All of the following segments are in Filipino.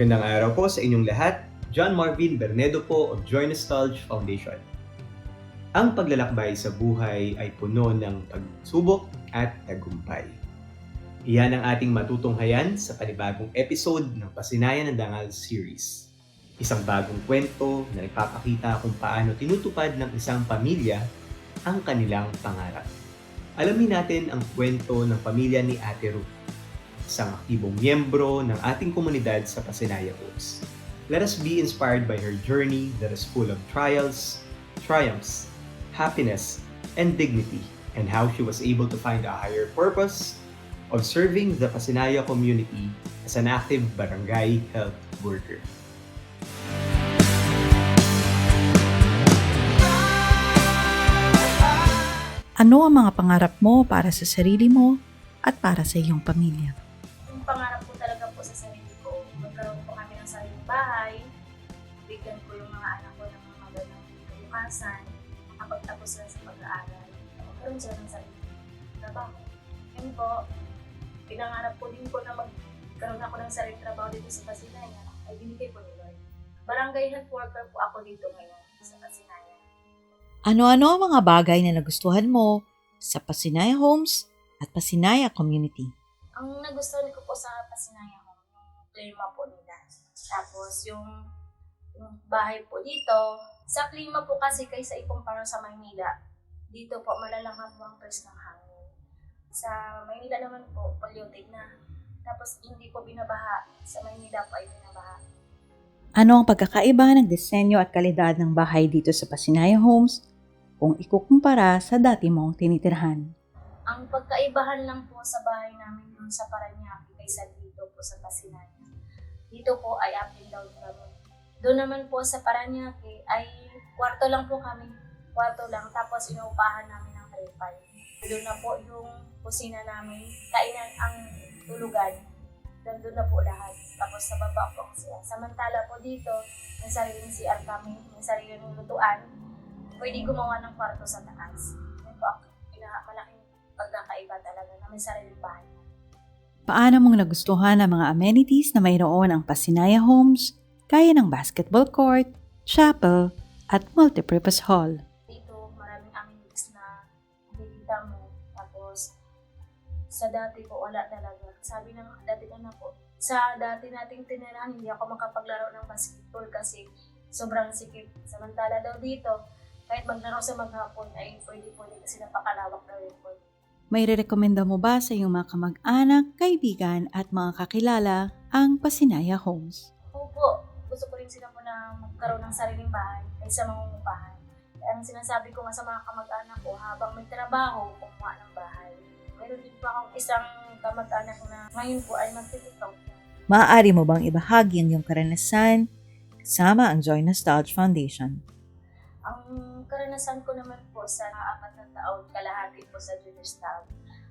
Magandang araw po sa inyong lahat. John Marvin Bernedo po of Joy Nostalgia Foundation. Ang paglalakbay sa buhay ay puno ng pagsubok at tagumpay. Iyan ang ating matutunghayan sa panibagong episode ng Pasinayan ng Dangal series. Isang bagong kwento na nagpapakita kung paano tinutupad ng isang pamilya ang kanilang pangarap. Alamin natin ang kwento ng pamilya ni Ate Ruth, isang aktibong miyembro ng ating komunidad sa Pasinaya Oaks. Let us be inspired by her journey that is full of trials, triumphs, happiness, and dignity, and how she was able to find a higher purpose of serving the Pasinaya community as an active barangay health worker. Ano ang mga pangarap mo para sa sarili mo at para sa iyong pamilya? Yung pangarap ko talaga po sa sarili ko, magkaroon po kami ng sariling bahay, bigyan ko yung mga anak ko ng mga magandang kabukasan, makapagtapos sila sa pag-aaral, magkaroon sila ng sariling trabaho. Yun po, pinangarap ko din po na magkaroon ako ng sariling trabaho dito sa Pasinaya, ay binigay po ni Lord. Barangay health worker po ako dito ngayon sa Pasinaya. Ano-ano ang mga bagay na nagustuhan mo sa Pasinaya Homes at Pasinaya Community? Ang nagustuhan ko po sa Pasinaya Home, yung klima po nila. Tapos yung bahay po dito, sa klima po kasi kaysa ikumpara sa Maynila, dito po malalanghap po ang press ng hangin. Sa Maynila naman po, polluted na. Tapos hindi po binabaha. Sa Maynila po ay binabaha. Ano ang pagkakaiba ng disenyo at kalidad ng bahay dito sa Pasinaya Homes kung ikukumpara sa dati mong tinitirhan? Ang pagkaibahan lang po sa bahay namin doon sa Parañaque kaysa dito po sa Pasinaya. Dito po ay up and down kami. Doon naman po sa Parañaque ay kwarto lang po kami. Kwarto lang. Tapos inuupahan namin ng 3-5. Doon na po yung kusina namin. Kainan ang tulugan. Doon na po lahat. Tapos sa baba po siya. Samantala po dito, may sariling CR kami. May sariling lutuan. Pwede gumawa ng kwarto sa taas. Yun po ang malaking pagkakaiba talaga na may sariling bahay. Paano mong nagustuhan ang mga amenities na mayroon ang Pasinaya Homes, gaya ng basketball court, chapel, at multipurpose hall? Dito, maraming amenities na nakikita mo. Tapos, sa dati po, wala talaga. Sabi ng dati na po, sa dati nating tinirahan, hindi ako makapaglaro ng basketball kasi sobrang sikip. Samantala daw dito, kahit maglaro sa maghapon ay pwede kasi napakalawak daw yung court. May rekomenda mo ba sa iyong mga kamag-anak, kaibigan at mga kakilala ang Pasinaya Homes? Opo, gusto ko rin sila po na magkaroon ng sariling bahay kaysa mangungupahan. Ang sinasabi ko nga sa mga kamag-anak ko, habang may trabaho, kumuha ng bahay. Meron din po akong isang kamag-anak na ngayon po ay magtitikaw. Maaari mo bang ibahagi ang iyong karanasan kasama ang Joy Nostalgia Foundation? Ang karanasan ko naman po sa 4 na taon kalahati po sa junior staff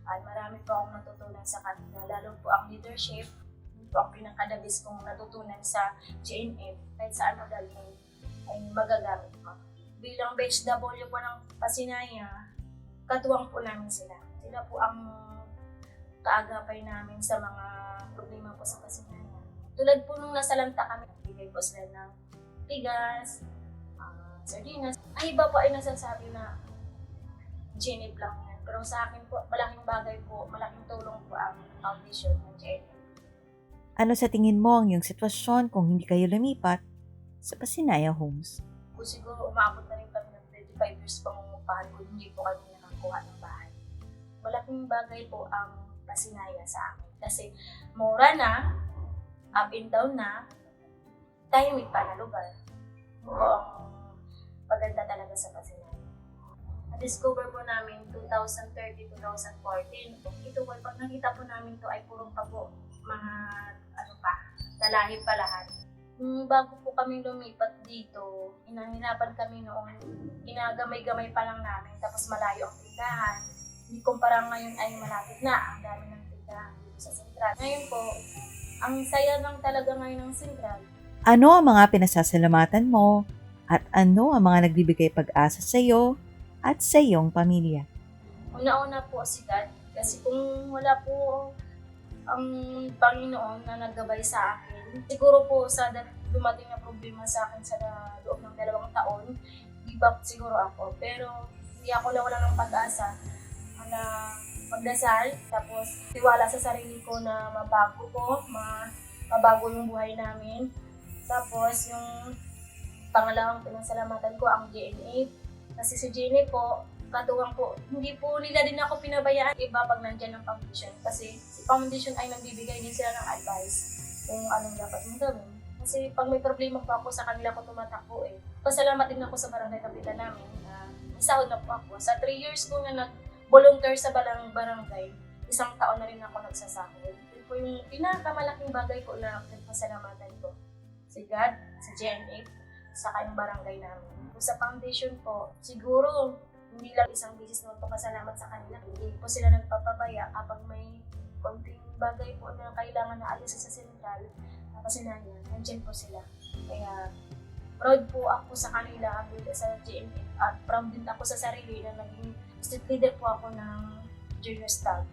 ay marami po akong natutunan sa kanila, lalo po ang leadership. Yun po ang pinakadabis kong natutunan sa GNF kahit saan magaling ay magagamit ko. Bilang batch W po ng Pasinaya, katuwang po namin sila. Sila po ang kaagapay namin sa mga problema po sa Pasinaya. Tulad po nung nasa lanta kami, bigay po sila ng bigas, sardinas. Ang iba po ay nasasabi na GNF lang yan. Pero sa akin po, malaking bagay po, malaking tulong po ang foundation ng GNF. Ano sa tingin mo ang iyong sitwasyon kung hindi kayo lumipat sa Pasinaya Homes? Kung siguro umabot na rin kami ng 25 years pangungupahan kung hindi po kami nakakuha ng bahay. Malaking bagay po ang Pasinaya sa akin. Kasi mura na, up and down na, tahimik pa na lugar. Po ang paganda talaga sa Pasinaya. Na-discover po namin 2013-2014. Ito po, pag nakita po namin to ay purong pa po mga dalahi pa lahat. Bago po kami lumipat dito, inahirapan kami noon. Ginagamay-gamay pa lang namin, tapos malayo ang tindahan. Hindi kumpara ngayon ay malapit na, ang dami ng tindahan dito sa Sentral. Ngayon po, ang saya lang talaga ngayon ng Sentral. Ano ang mga pinasasalamatan mo at ano ang mga nagbibigay pag-asa sa iyo at sa iyong pamilya? Una-una po si God, kasi kung wala po ang Panginoon na naggabay sa akin, Siguro po sa dumating na problema sa akin sa loob ng 2 taon, give up siguro ako. Pero hindi ako nawala ng pag-asa na magdasal, tapos tiwala sa sarili ko na mabago ko, mabago yung buhay namin. Tapos yung pangalawang pinasalamatan ko ang GNA. Kasi si GNA po, katuwang po, hindi po nila din ako pinabayaan iba pag nandyan ang foundation. Kasi si foundation ay nagbibigay din sila ng advice kung anong dapat mong gawin. Kasi pag may problema po ako sa kanila ko tumatakbo Pasalamat din ako sa barangay kapitan namin na may sahod na po ako. Sa 3 years ko na nag-volunteer sa barangay, 1 taon na rin ako nagsasahod. Yun po yung pinakamalaking bagay ko na nagpasalamatan ko. Si God, sa GNA, sa kayong barangay namin. Sa foundation po, siguro hindi lang isang bisis naman po pasalamat sa kanila. Hindi po sila nagpapabaya kapag may konting bagay po na kailangan na alis sa sentral. Kasi nandiyan po sila. Kaya proud po ako sa kanila sa GMF at proud din ako sa sarili na naging street leader po ako ng junior staff.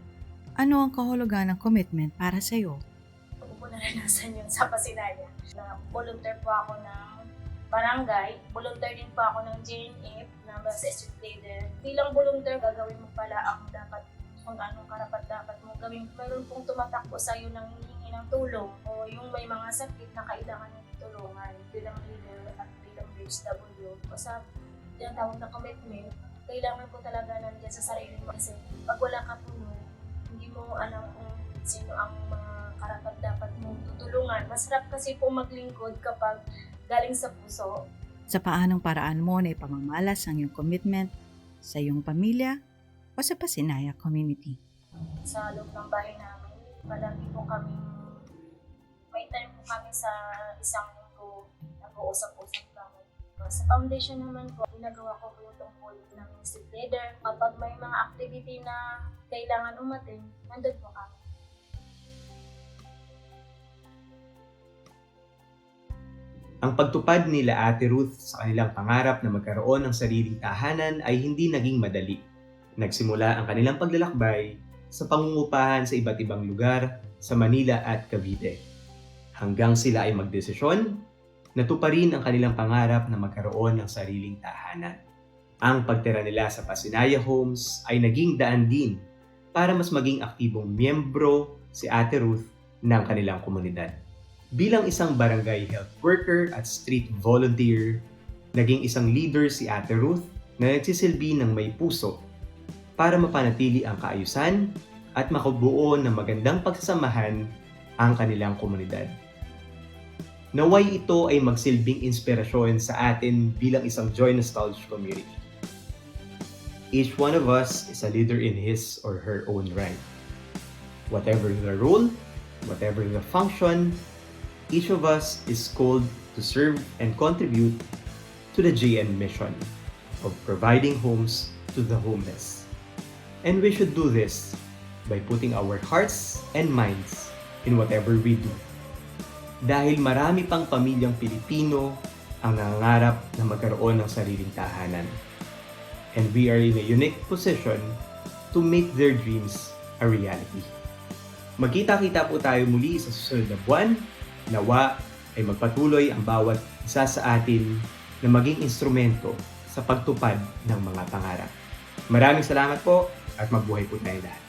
Ano ang kahulugan ng commitment para sa iyo? Ako po naranasan yun sa Pasinaya na volunteer po ako ng barangay, volunteer din po ako ng GNF na sa street leader. Bilang volunteer, gagawin mo pala ang dapat kung anong karapat dapat mo gawin. Meron pong tumatakbo sa iyo ng hihingi ng tulong o yung may mga sakit na kailangan ng tulungan bilang leader at bilang HW. O sa tinatawag na commitment, kailangan po talaga nandiyan sa sarili mo kasi pag wala ka po hindi mo alam kung sino ang mga karapat dapat mong tutulungan. Masarap kasi po maglingkod kapag galing sa puso. Sa paanong paraan mo na ipamamalas ang iyong commitment sa iyong pamilya o sa Pasinaya community? Sa loob ng bahay namin, palagi po kami, may time po kami sa isang linggo, nag-uusap-usap kami. Sa foundation naman po, ginagawa ko po yung tungkol ng street leader. Kapag may mga activity na kailangan umatin, nandun po kami. Ang pagtupad nila Ate Ruth sa kanilang pangarap na magkaroon ng sariling tahanan ay hindi naging madali. Nagsimula ang kanilang paglalakbay sa pangungupahan sa iba't ibang lugar sa Manila at Cavite. Hanggang sila ay magdesisyon, natuparin ang kanilang pangarap na magkaroon ng sariling tahanan. Ang pagtira nila sa Pasinaya Homes ay naging daan din para mas maging aktibong miyembro si Ate Ruth ng kanilang komunidad. Bilang isang barangay health worker at street volunteer, naging isang leader si Ate Ruth na nagsisilbi ng may puso para mapanatili ang kaayusan at makabuo ng magandang pagsasamahan ang kanilang komunidad. Naway ito ay magsilbing inspirasyon sa atin bilang isang Joy Nostalgia community. Each one of us is a leader in his or her own right. Whatever the role, whatever the function, each of us is called to serve and contribute to the JN mission of providing homes to the homeless. And we should do this by putting our hearts and minds in whatever we do. Dahil marami pang pamilyang Pilipino ang nangangarap na magkaroon ng sariling tahanan. And we are in a unique position to make their dreams a reality. Magkita-kita po tayo muli sa susunod na buwan. Nawa ay magpatuloy ang bawat isa sa atin na maging instrumento sa pagtupad ng mga pangarap. Maraming salamat po at mabuhay po tayo lahat.